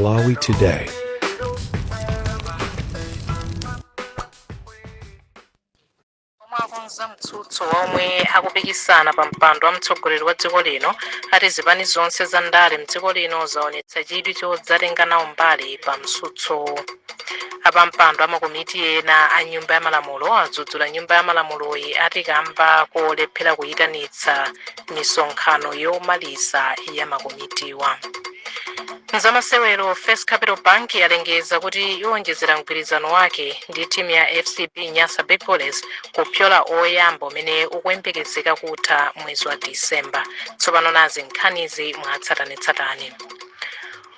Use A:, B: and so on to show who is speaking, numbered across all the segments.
A: Malawi Today.
B: Akonza mtsutso omwe akupikisana pa mpando wa mtsogoleri wa dziko lino ati zipani zonse za ndale mdziko lino zaonetsa chidwi chodzatenga nawo mbali pa mtsutso. Apampando amakomiti ena a nyumba ya malamulo adzudzula nyumba ya malamuloyi ati kamba kolephera kuyitanitsa misonkhano yomaliza ya makomitiwa. Nzamasewero First Capital Bank yalengeza kuti iwonjezera mgwirizano wake ndi timu ya FCB Nyasa Big Bullets kupyola oyamba umene ukuyembekezeka kutha mwezi wa Disemba. Tsopano nazi nkhanizi mwatsatanetsatane.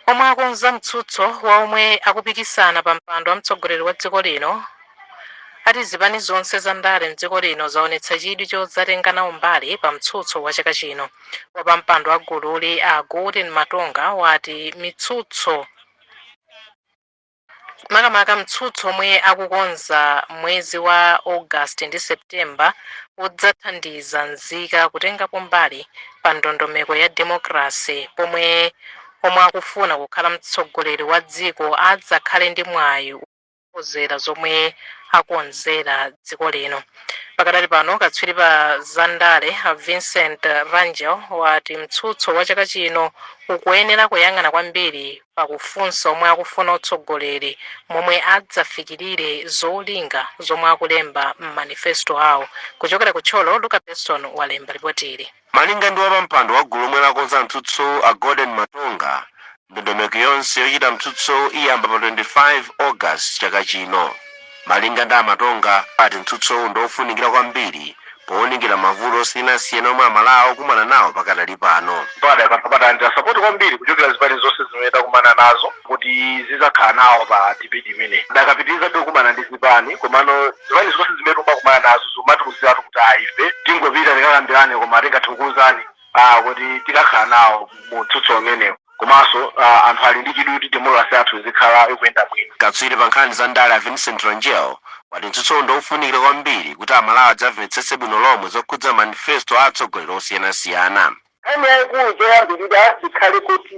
B: Omwe akonza mtsutso wa omwe akupikisana pa mpando wa mtsogoleri wa dziko lino ati zipani zonse za ndale mdziko lino zaonetsa chidwi chodzatenga nawo mbali pa mtsutso wa chaka chino. Wapampando wa gululi a Gordon Matonga wati mitsutso makamaka mtsutso omwe akukonza mwezi wa August ndi September udzathandiza nzika kutengapo mbali pa ndondomeko ya demokrasi pomwe omwe akufuna kukhala mtsogoleri wa dziko adzakhale ndi mwayi kukonzera zomwe akonzera dziko lino. Pakadali pano katswiri pa zandale Vincent Rangel wati mtsutso wa chaka chino ukuyenera kuyang'ana kwambiri pakufunsa omwe akufuna utsogoleri momwe adzafikirire zolinga zomwe akulemba m'manifesto awo. Kuchokera ku Tcholo, Luka Beston walemba ripotili.
C: Malinga ndi wapampando wa gulu lomwe lakonza mtsutso a Gordon Matonga, ndondomeko yonse yochita mtsutso iyamba pa 25 August chaka chino. Malinga ndi Matonga ati mtsutso ndofunikira kwambiri poonekera mavuto osiyanasiyana omwe amalawi akumana nawo pakadali pano.
D: Pakapatanja sapoti kwambiri kuchokera zipani zonse zimene takumana nazo kuti zizakhala nawo pa debate imene. Dakapitiriza kumana ndi zipani komano zipani zonse zimene takumana nazo zomatiuziratu kuti ife tingopita tikakambirane koma tingatikuwuzani kuti tikakhala nawo mu mtsutso umenewo. Komanso anthu ali ndi chidwi kuti democracy yathu izikhala ikuyenda bwino.
C: Katswiri pa nkhani za ndale a Vincent Rangel wati mtsutso ndofunikira kwambiri kuti amalawi adzamvetsetse bwino lomwe zokhudza manifesto a atsogoleri osiyanasiyana.
D: Ene yaikulu choyambirira zikhale kuti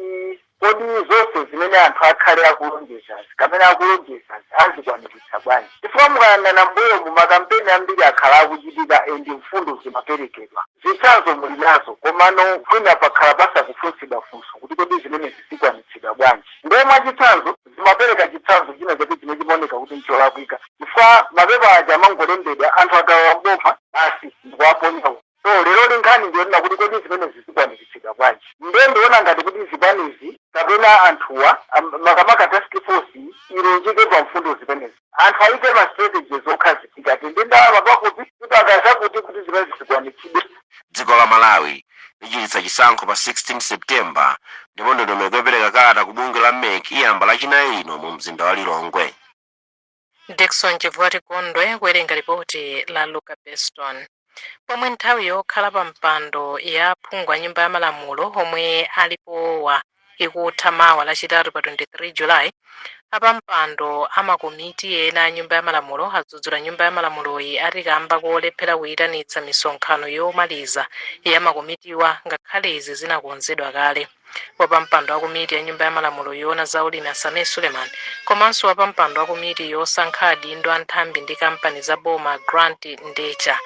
D: kodi zonse zimene anthu akhale akulonjeza kamene akulonjeza azikwaniritsa bwanji. Chifukwa mukayang'ana mbuyo mu makampeni ambiri akhala akuchitika ndi mfundo zimaperekedwa. Zitsanzo muli nazo komano kwina pakhala pasakufunsidwa funso kuti kodi zimene zizikwanitsidwa bwanji. Ndiye mwachitsanzo zimapereka chitsanzo china chake chimene chimaoneka kuti ncholakwika. Chifukwa mapepa aja amangolembedwa anthu akawambopha basi ndikuwaponya. So lero linkhani ndiyonena kuti kodi zimene zizikwanitsidwa bwanji. Ndiye ndiona ngati kuti zipanizi kapena anthuwa makamaka task force ilunjike pa mfundo zimenezi. Anthu aike ma strategies zokhazikika ndi ndalama pakuti kuti akazakuti kuti zimene zizikwanitsidwe.
C: Dziko la Malawi lichititsa chisankho pa 16 September ndipo ndondomeko yopereka kalata ku bungwe la MEC iyamba lachinayi ino mu mzinda wa Lilongwe.
B: Dickson Chivwati Kondwe kuwerenga ripoti la Luka Beston. Pomwe nthawi yokhala pa mpando ya phungu a nyumba ya malamulo omwe alipowa ikutha mawa lachitatu pa 23 July, apampando amakomiti ena a nyumba ya malamulo adzudzula nyumba ya malamuloyi ati kamba kolephera kuyitanitsa misonkhano yomaliza ya makomitiwa ngakhale izi zinakonzedwa kale. Wapampando wa komiti ya nyumba ya malamulo yoona za ulimi Asane Suleiman komanso wapampando wa komiti yosankha adindo a nthambi ndi kampani za boma Grant Ndecha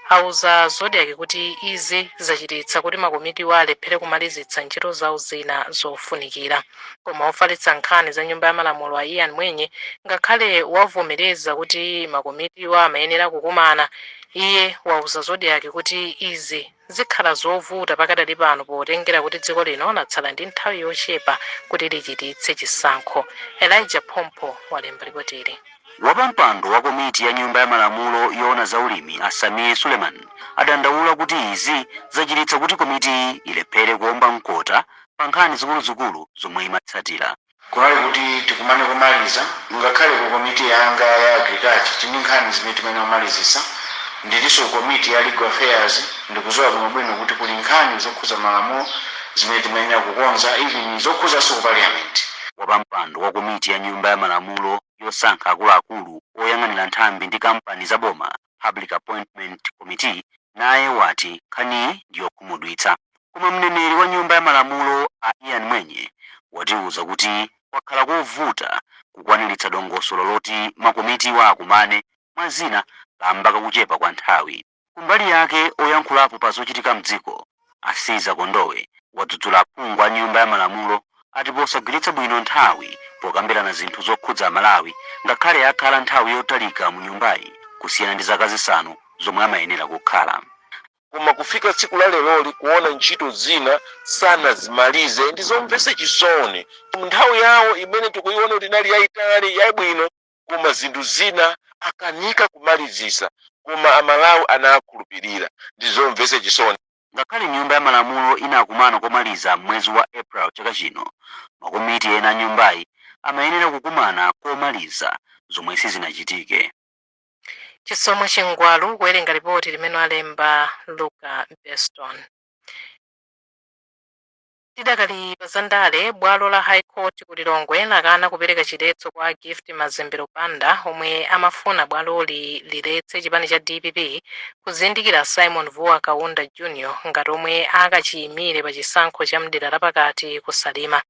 B: auza Zodiac kuti izi zachititsa kuti makomitiwa alephere kumalizitsa ntchito zawo zina zofunikira. Koma ofalitsa nkhani za nyumba ya malamulo a Ian Mwenye ngakhale wavomereza kuti makomitiwa amayenera kukumana, iye wauza Zodiac kuti izi zikhala zovuta pakadali pano potengera kuti dziko lino latsala ndi nthawi yochepa kuti lichititse chisankho. Elijah Pompo walemba ripotili.
C: Wapampando wa komiti ya nyumba ya malamulo yoona za ulimi Asane Suleiman adandaula kuti izi zachititsa kuti komiti ilephere kuomba mkota pa nkhani zikuluzikulu zomwe imatsatira.
E: Kunali kuti tikumane kumaliza ngakhale ku komiti yanga ya agriculture tini nkhani zimene timene kumalizisa ndilinso komiti ya legal affairs ndikuzowa bwinobwino kuti kuli nkhani zokhuza malamulo zimene timene kukonza even zokhuzanso ku parliament.
C: Wapampando wa komiti ya nyumba ya malamulo yosankha akuluakulu oyang'anira nthambi ndi kampani za boma Public Appointment Committee naye wati nkhani ndiyokhumudwitsa. Koma mneneri wa nyumba ya malamulo a Ian Mwenye watiuza kuti
A: kwakhala kovuta kukwaniritsa dongosolo loti makomitiwa akumane mwa zina kamba kakuchepa kwa nthawi. Kumbali yake oyankhulapo pa zochitika mdziko Asiza Kondowe wadzudzula aphungu a nyumba ya malamulo ati posagwiritsa bwino nthawi pokambirana zinthu zokhudza Malawi ngakhale akhala nthawi yotalika mu nyumbayi kusiyana ndi zaka zisanu zomwe amayenera kukhala.
C: Koma kufika tsiku la lero kuona ntchito zina sanazimalize ndi zomvetsa chisoni. Nthawi yawo imene tikuiona kuti inali yayitali yabwino, koma zinthu zina akanika kumalizisa, koma Amalawi anakhulupirira, ndi zomvetsa chisoni.
A: Ngakhale nyumba ya malamulo inakumana komaliza mwezi wa April chaka chino, makomiti ena nyumbayi amayenera kukumana komaliza zomwe sizinachitike.
B: Chisomo Chingwalu kuwerenga ripoti limene alemba Luka Beston. Tidakali pazandale bwalo la High Court ku Lilongwe lakana kupereka chiletso kwa Gift Mazembe Lupanda omwe amafuna bwaloli liletse chipani cha DPP kuzindikira Simon Vuwa Kaunda Jr. ngati omwe akachiyimire pa chisankho cha mdera lapakati ku Salima.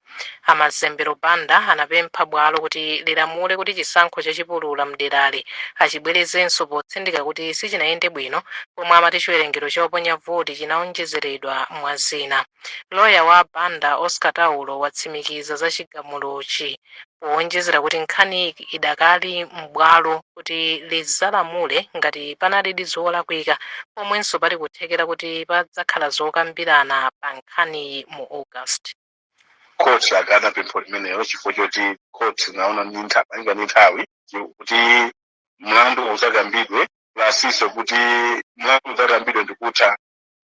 B: Amazembe Lupanda anapempha bwalo kuti lilamule kuti chisankho chachipulula mderali achibwerezenso potsindika kuti sichinayende bwino pomwe amati chiwerengero choponya voti chinaonjezeredwa mwa zina. Lawyer wa Banda Oscar Taulo watsimikiza za chigamulochi powonjezera kuti nkhani idakali m'bwalo kuti lizalamule ngati panali zolakwika pomwenso pali kuthekera kuti padzakhala zokambirana pa nkhani mu August.
F: Court lakana pempho limeneyo chifukwa choti court naona ni nthawi kuti mlandu usakambidwe lasiso kuti mlandu usakambidwe ndikutha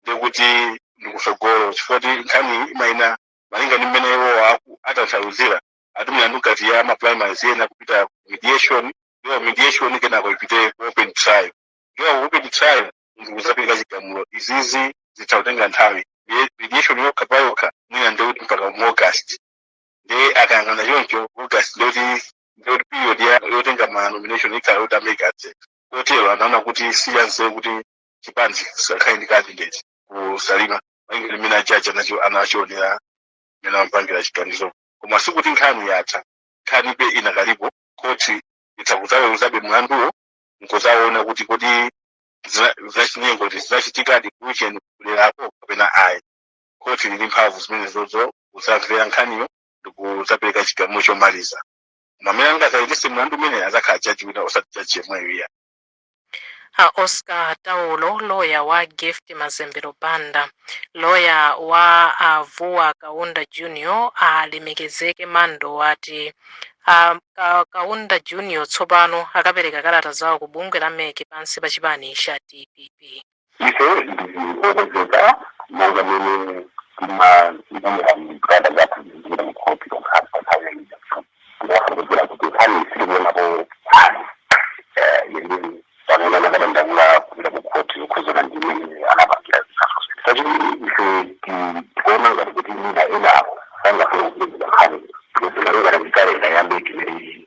F: ndikuti ndikusogolo chifukwa kuti nkhani imaina malinga ndi mmene iwo atathauzira ati mlandu ngati ya maprimaries ena kupita mediation ndiyo mediation kenako ipite open trial ndiyo open trial ndikuzapereka chigamulo izizi zitautenga nthawi mediation yokha payokha mwina ndikuti mpaka mu August ndi akangana choncho August ndikuti period yotenga ma nomination ikhala yotameka kotero anaona kuti siyanse kuti chipani chisakhale ndi candidate ku Salima maingi limene achacha nacho anachionera mena ampangira chiganizo koma sikuti nkhani yatha nkhani pe inakalipo koti itakuzaweruzabe mlanduwo nkuzaona kuti kodi zachinyengo zizachitika division kulerapo kapena ayi koti lili mphamvu zimene zozo uzamvera nkhaniyo ndikuzapereka chigamulo chomaliza mamene angazaitise mlandu umene azakhala jaji wina osati jaji yemweyo iya.
B: Oscar Taulo, lawyer wa Gift Mazembe Lupanda, lawyer wa Vuwa Kaunda Jr. Alimekezeke Mando wati Kaunda Jr. tsopano akapereka kalata zawo ku bungwe la MEC pansi pa chipani cha DPP.
G: Ife ndikuwezeka monga mene kada zatu zingine mkopi kwa kasa ya Jackson. Kwa kuti kani silimu napo yendini wanaona nagada ndangula kubila mkoti ukuzona ndimini anabakia zikaso. Sajini ife kuona ngati kuti nina ena sanga kwa ukuzona kani kukusona ngada mkare na yambe kimeri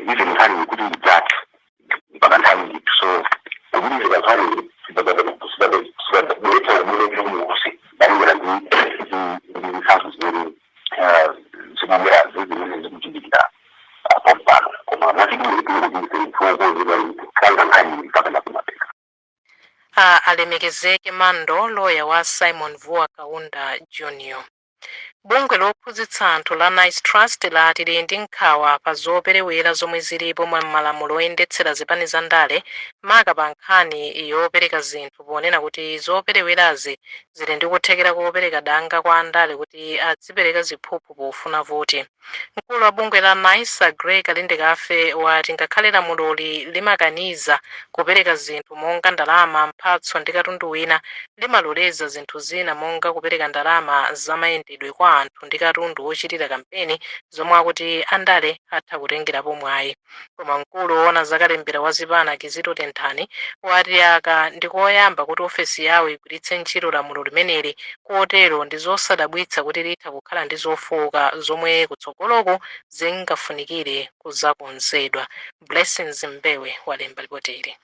G: hizi mkani kuti mjati mpaka ntani so kubulizi kwa kani
B: Alimekezeke Mando, lawyer wa Simon Vuwa Kaunda Jr. Bungwe lophunzitsa anthu la Nice Trust lati lili ndi nkhawa pa zoperewera zomwe zilipo mwa malamulo oyendetsera zipani za ndale maka pa nkhani yopereka zinthu ponena kuti zoperewerazi zili ndi kuthekera kopereka danga kwa andale kuti azipereka ziphuphu pofuna voti. Mkulu wa bungwe la Nice Grey Kalindekafe wati ngakhale lamuloli limakaniza kupereka zinthu monga ndalama, mphatso ndi katundu wina, limaloleza zinthu zina monga kupereka ndalama zamayendedwe kwa anthu ndi katundu wochitira kampeni zomwe akuti andale atha kutengerapo mwayi. Koma mkulu woona zakalembera wa zipani Kizito Tenthani wati aka ndikoyamba kuti ofesi yawo igwiritse ntchito lamulo limeneli kotero ndi zosadabwitsa kuti litha kukhala ndi zofowoka zomwe kutsogoloko zingafunikire kuzakonzedwa. Blessings Mbewe walemba ripoteri.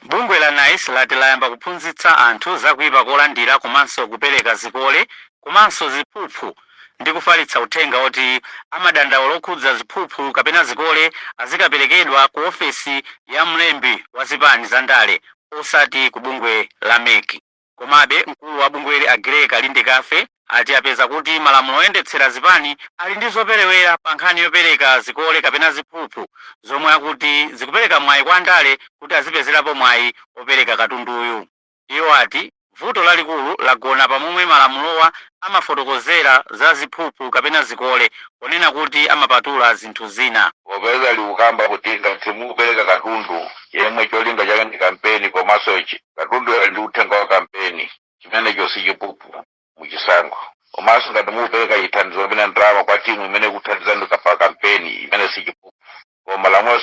A: Bungwe la Nice lati layamba kuphunzitsa anthu zakuipa kolandira komanso kupereka zikole komanso ziphuphu ndi kufalitsa uthenga oti amadandaula okhudza ziphuphu kapena zikole azikaperekedwa ku ofesi ya mlembi wa zipani za ndale osati ku bungwe la MEC. Komabe mkulu wa bungweli Agreka Lindikafe ati apeza kuti malamulo oyendetsera zipani ali ndi zoperewera pa nkhani yopereka zikole kapena ziphuphu zomwe akuti zikupereka mwayi kwa ndale kuti azipezerapo mwayi opereka katunduyu. Iwo ati vuto lalikulu lagona pamomwe malamulowa amafotokozera za ziphuphu kapena zikole ponena kuti amapatula zinthu zina.
G: Popeza likukamba kuti ngati mukupereka katundu yemwe cholinga chake ndi kampeni komanso katundu ali ndi uthenga wa kampeni chimenecho si chiphuphu muchisankho. Komanso ngati mukupereka chithandizo kapena ndalama kwa timu imene kuthandizani pa kampeni imene si chiphuphu. Koma malamulo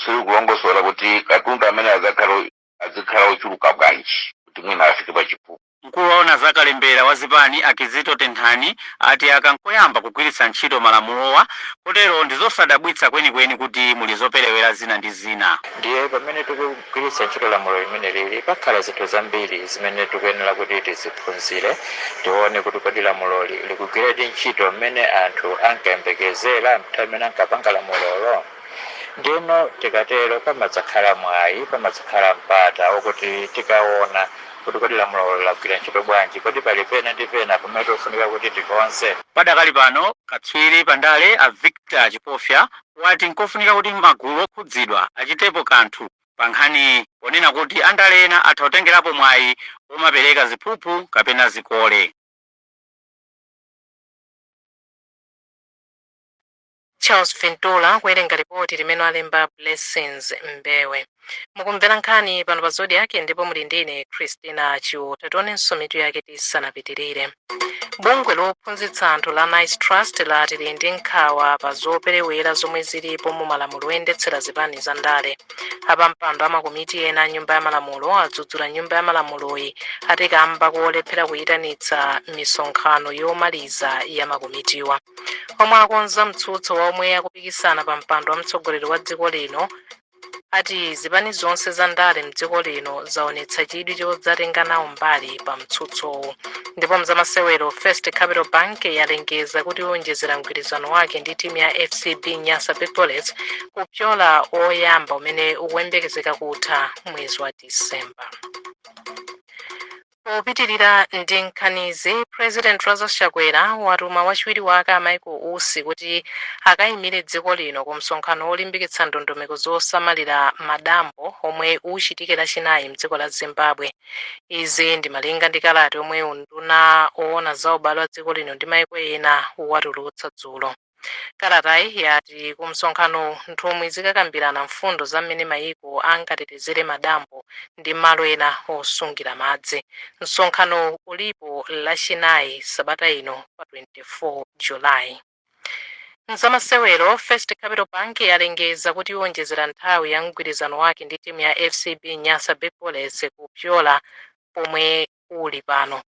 G: sili kulongosola kuti katundu amene azikhala ochuluka bwanji kuti mwina afike pa chiphuphu.
A: Mkulu waona zakalembera wa zipani Akizito Tenthani ati akankoyamba kugwiritsa ntchito malamulowa kotero ndizosadabwitsa kwenikweni kuti muli zoperewera zina ndi zina.
H: Ndiye pamene tikugwiritsa ntchito lamulo limene lili pakhala zinthu zambiri zimene tikuyenera kuti tiziphunzire tione kuti kodi lamulo likugwira ntchito mmene anthu ankayembekezera nthawi imene ankapanga lamulolo. Ndino tikatero pamadzakhala mwayi pamadzakhala mpata wokuti tikaona kuti kodi lamulo lagwira ntchito bwanji kodi pali pena ndi pena pamene tofunika kuti tikonse.
A: Padakali pano katswiri pandale a Victor Chipofya wati nkofunika kuti magulu okhudzidwa achitepo kanthu pa nkhani ponena kuti andale ena atha kutengerapo mwayi omapereka ziphuphu kapena zikole.
B: Charles Fintola kuwerenga ripoti limene alemba Blessings Mbewe. Mukumvera nkhani pano pa Zodiac ndipo muli ndine Christina Chiota. Tionenso mitu yake tisanapitirire. Bungwe lophunzitsa anthu la Nice Trust lati lili ndi nkhawa pa zoperewera zomwe zilipo mu malamulo oyendetsera zipani za ndale. Apampando amakomiti ena nyumba ya malamulo adzudzula nyumba ya malamuloyi ati kamba kolephera kuyitanitsa misonkhano yomaliza ya makomitiwa. Omwe akonza mtsutso wa omwe akupikisana pa mpando wa mtsogoleri wa dziko lino ati zipani zonse za ndale mdziko lino zaonetsa chidwi chodzatenga nawo mbali pa mtsutsowo. Ndipo mzamasewero First Capital Bank yalengeza kuti yonjezera mgwirizano wake ndi timu ya FCB Nyasa Big Bullets kupyola oyamba umene ukuyembekezeka kutha mwezi wa Disemba. Popitirira ndi nkhanizi, President Lazarus Chakwera watuma wachiwiri wake Michael Usi kuti akayimire dziko lino ku msonkhano olimbikitsa ndondomeko zosamalira madambo omwe uchitike lachinayi mdziko la Zimbabwe. Izi ndi malinga ndi kalata omwe unduna oona za ubale wa dziko lino ndi maiko ena watulutsa dzulo. Kalatayi yati ku msonkhano nthumwi zikakambirana mfundo za mmene maiko angatetezere madambo ndi malo ena osungira madzi. Msonkhano ulipo lachinayi sabata ino pa 24 Julayi. Mzamasewero First Capital Bank yalengeza kuti yonjezera nthawi ya mgwirizano wake ndi timu ya FCB Nyasa Big Bullets kupyola pomwe uli pano.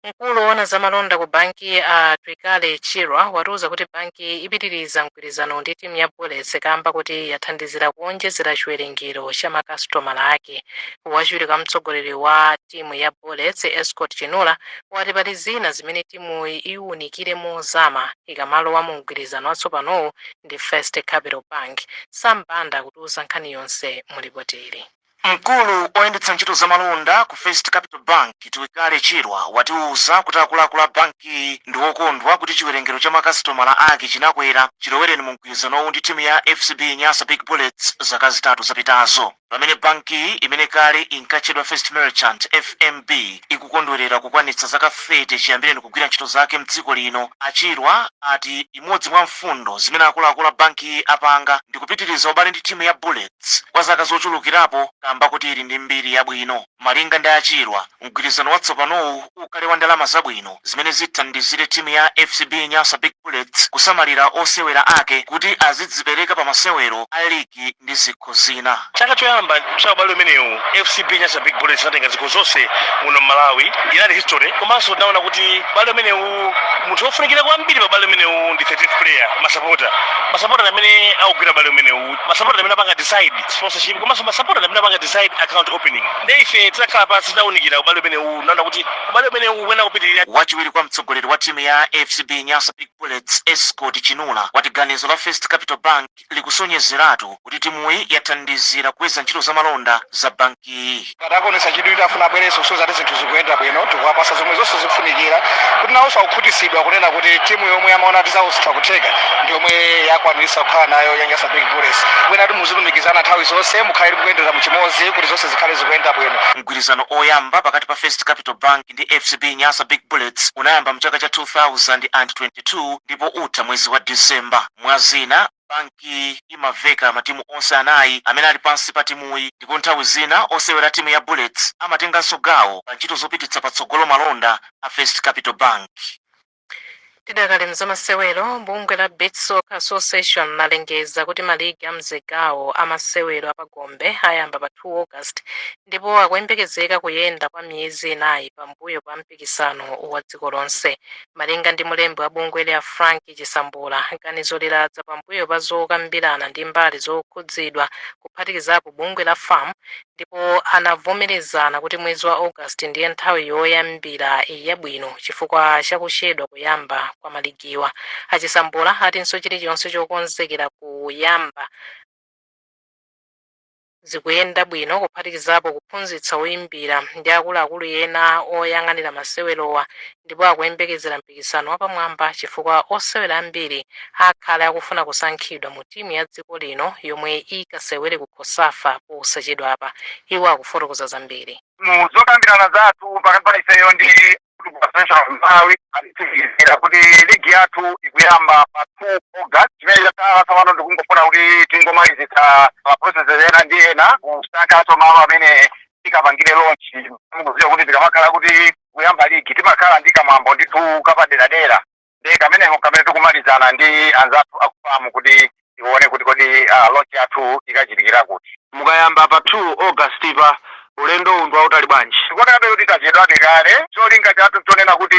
B: Mkulu woona zamalonda ku banki Twikale Chirwa watiuza kuti banki ipitiriza mgwirizano ndi timu ya Bullets kamba kuti yathandizira kuonjezera chiwerengero cha makasitomala ake. Wachiwiri kwa mtsogoleri wa timu ya Bullets Escort Chinula wati pali zina zimene timu iwunikire mozama ikamalowa mu mgwirizano watsopanowo ndi First Capital Bank. Sambanda kutiuza nkhani yonse mulipoteri.
I: Mkulu oyendetsa ntchito zamalonda ku First Capital Bank Twikale Chirwa watiuza kuti akuluakulu a banki ndi okondwa kuti chiwerengero cha makasitomala ake chinakwera chilowereni mu mgwirizanowu ndi timu ya FCB Nyasa Big Bullets zaka zitatu zapitazo. Pamene banki imene kale inkatchedwa First Merchant FMB ikukondwerera kukwanitsa zaka 30 chiyambireni kugwira ntchito zake mdziko lino, Achirwa ati imodzi mwa mfundo zimene akuluakulu a banki apanga ndi kupitiriza ubale ndi timu ya Bullets kwa zaka zochulukirapo kamba kuti ili ndi mbiri yabwino. Malinga ndi Achirwa, mgwirizano watsopanowu ukhale wa ndalama zabwino zimene zithandizire timu ya FCB Nyasa Big Bullets kusamalira osewera ake kuti azidzipereka pa masewero a ligi ndi zikho zina.
J: Chaka
I: choyamba chabale umenewu FCB Nyasa Big Bullets inatenga ziko zonse muno Malawi inali history komanso naona kuti bale umenewu munthu wofunikira kwambiri pa bale umenewu ndi 13th player masapota amene akugwira bale umenewu masapota amene apanga decide sponsorship komanso masapota amene apanga decide account opening ndiye ife titakhala pansi tidawunikira bale umenewu naona kuti bale umenewu wena kupitirira wachiwiri kwa mtsogoleri wa timu ya FCB Nyasa Big Bullets Escort Chinula wati ganizo la First Capital Bank likusonyezeratu kuti timuyi yathandizira kuweza ntchito za malonda za banki iyi.
J: Katakonesa chidwi tafuna bwereso kusoza zinthu zikuyenda bwino tikuwapasa zomwe zonse zikufunikira kuti nawonso akukhutisidwa kunena kuti timu yomwe amaona tizausitha kutheka ndi yomwe yakwanirisa kukhala nayo ya Nyasa Big Bullets kwena timuzilumikizana nthawi zonse mukhalire mukuyendera muchimodzi kuti zonse zikhale zikuyenda bwino.
I: Mgwirizano oyamba pakati pa First Capital Bank ndi FCB Nyasa Big Bullets unayamba mchaka cha 2022 ndipo utha mwezi wa Disemba. Mwazina banki imaveka matimu onse anayi amene ali pansi pa timuyi ndipo nthawi zina osewera timu ya Bullets amatenganso gawo pa ntchito zopititsa patsogolo malonda a First Capital Bank.
B: Tidakali mzamasewero bungwe la Beach Soccer Association lalengeza kuti maligi amzigawo amasewero apagombe ayamba pa 2 August ndipo akuyembekezeka kuyenda kwa miyezi 4 pambuyo pa mpikisano wa dziko lonse. Malinga ndi mulembi wa bungwe la Frank Chisambula ganizo liladza pambuyo pa zokambirana ndi mbali zokhudzidwa kuphatikizapo bungwe la FAM ndipo anavomerezana kuti mwezi wa August ndiye nthawi yoyambira yabwino chifukwa chakuchedwa kuyamba kwa maligiwa. Achisambula atinso chilichonse chokonzekera kuyamba zikuyenda bwino kuphatikizapo kuphunzitsa oyimbira ndi akuluakulu ena oyang'anira masewerowa ndipo akuyembekezera mpikisano wapamwamba chifukwa osewera ambiri akhala akufuna kusankhidwa mu timu ya dziko lino yomwe ikasewere ku Kosafa posachedwapa. Iwo akufotokoza zambiri.
J: Mu zokambirana zathu pakati pa ifeyo ndi Malawi atifikizira kuti ligi yathu ikuyamba pa 2 August chimene chatsala ndikungofuna kuti tingomalizitsa process ena ndi ena kusankhaso malo amene tikapangire launch. Mukuziwa kuti tikamakhala kuti kuyamba ligi timakhala ndi kamwambo ndithu kapaderadera ndi kameneko kamene tikumalizana ndi anzathu akufamu kuti tione kuti kodi launch yathu ikachitikira kuti.
C: Mukayamba pa 2 August pa ulendo undu wautali bwanji.
J: Tikuonabe kuti tachedwa kale cholinga chathu tionena kuti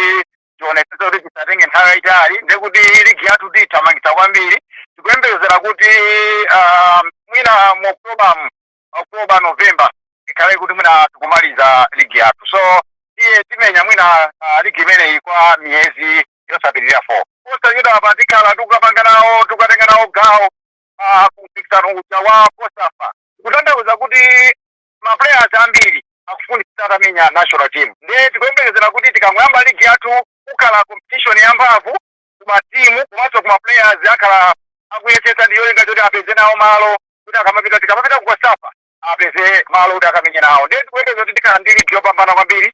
J: tionetsetse kuti tisatenge nthawi yayitali ndi kuti ligi yathu tithamangitsa kwambiri. Tikuyembekezera kuti mwina mu October November ikhale kuti mwina tikumaliza ligi yathu. So iye timenya mwina ligi imeneyi kwa miyezi yosapitirira 4. Posachedwa apa tikhala tikukapanga nawo tikukatenga nawo gawo kumpikisano uja wa Kosafa. Kutanthauza kuti maplayers ambiri akufundisa atamenya national team. Ndiye tikuyembekezera kuti tikamuyamba ligi yathu kukhala competition yamphamvu kumatimu komanso kumaplayers akhala akuyesetsa ndi yolinga kuti apeze nawo malo kuti tikamapita ku Kosafa apeze malo kuti akamenye nawo. Ndiye tikuyembekezera kuti tikhala ndi ligi yopambana kwambiri.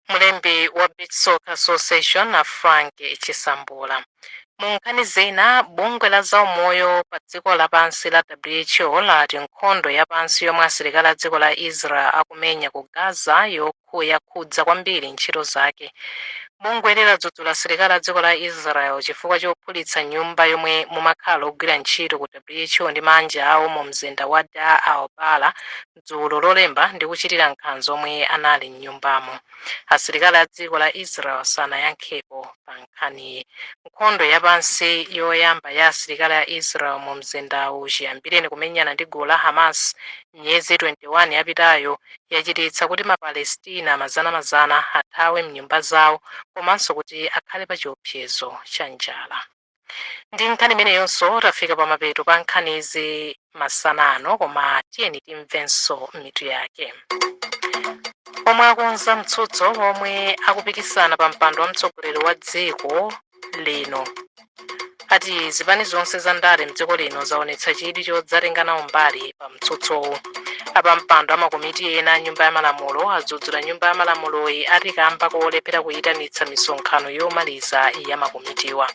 B: Mulembi wa Beach Soccer Association na Frank Chisambula. Munkhani zina bungwe la zaumoyo pa dziko lapansi la WHO lati nkhondo yapansi yomwe asilikali a dziko la Israel akumenya ku Gaza yakhudza kwambiri ntchito zake. Bungwe ladzudzula asilikali a dziko la Israel chifukwa chophulitsa nyumba yomwe mumakhala ogwira ntchito ku WHO ndi manja awo mu mzinda wa Dar al-Bala dzulo lolemba ndi kuchitira nkhanza omwe anali m'nyumbamo. Asilikali a dziko la Israel sanayankhepo pa nkhaniyi. Nkhondo yapansi yoyamba ya asilikali a Israel mu mzindawu chiyambireni kumenyana ndi gulu la Hamas miyezi 21 yapitayo yachititsa kuti mapalestina mazana athawe mnyumba zawo komanso kuti akhale pa chiopsezo cha njala. Ndi nkhani imeneyonso tafika pa mapeto pa nkhanizi masanano koma tiyeni timvenso mitu yake. Omwe akonza mtsutso omwe akupikisana pa mpando wa mtsogoleri wa dziko lino ati zipani zonse za ndale mdziko lino zaonetsa chidwi chodzatengana umbali pa mtsutsowu. Apa mpando amakomiti ena nyumba ya malamulo adzudzula nyumba ya malamuloyi ati kamba kolephera kuyitanitsa misonkhano yomaliza ya makomitiwa.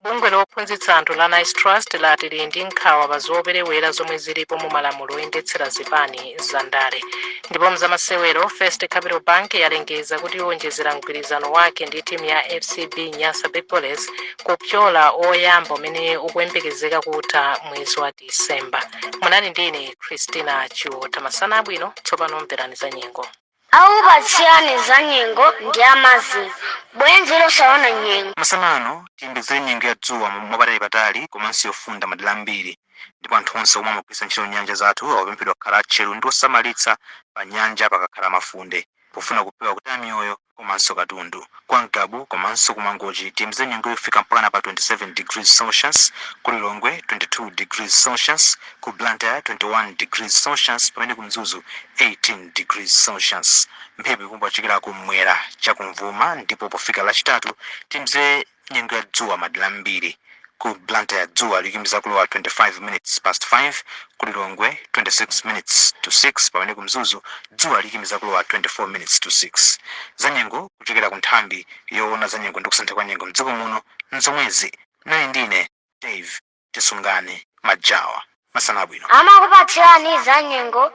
B: bungwe lophunzitsa anthu la Nice Trust lati lili ndi nkhawa pa zoperewera zomwe zilipo mu malamulo oyendetsera zipani za ndale. Ndipo mzamasewero First Capital Bank yalengeza kuti iwonjezera mgwirizano wake ndi timu ya FCB Nyasa Big Bullets kupyola oyamba umene ukuyembekezeka kutha mwezi wa Disemba. Munali ndine Christina Chiota. Masana abwino, tsopano mverani za nyengo.
K: Aupatsirani za nyengo ndi amazi bwenzi losaona nyengo.
I: Masanano tiyembekeze nyengo ya dzuwa mwapatali patali komanso yofunda madera ambiri, ndipo anthu onse omwe amagwiritsa ntchito nyanja zathu awapemphedwa kukhala atcheru ndi osamalitsa pa nyanja pakakhala mafunde pofuna kupewa kutaya miyoyo komanso katundu. Kwa Mgabu komanso kumangochi tiyembekeze nyengo yofika mpaka pa 27 degrees Celsius, ku Lilongwe 22 degrees Celsius, ku Blantyre 21 degrees Celsius, pamene ku Mzuzu 18 degrees Celsius. Mphepo ikumbwachikira kumwera chakumvuma, ndipo pofika lachitatu tiyembekeze nyengo ya dzuwa madera ambiri. Ku Blantyre dzuwa likimiza kulowa 25 minutes past 5, ku Lilongwe 26 minutes to 6, pamene ku Mzuzu dzuwa likimiza kulowa 24 minutes to 6. Za nyengo kuchokera ku nthambi yoona za nyengo ndi kusintha kwa nyengo mdziko muno nzomwezi. Nali ndine Dave Tisungane Majawa. Masana abwino.
K: Amakupatsirani za nyengo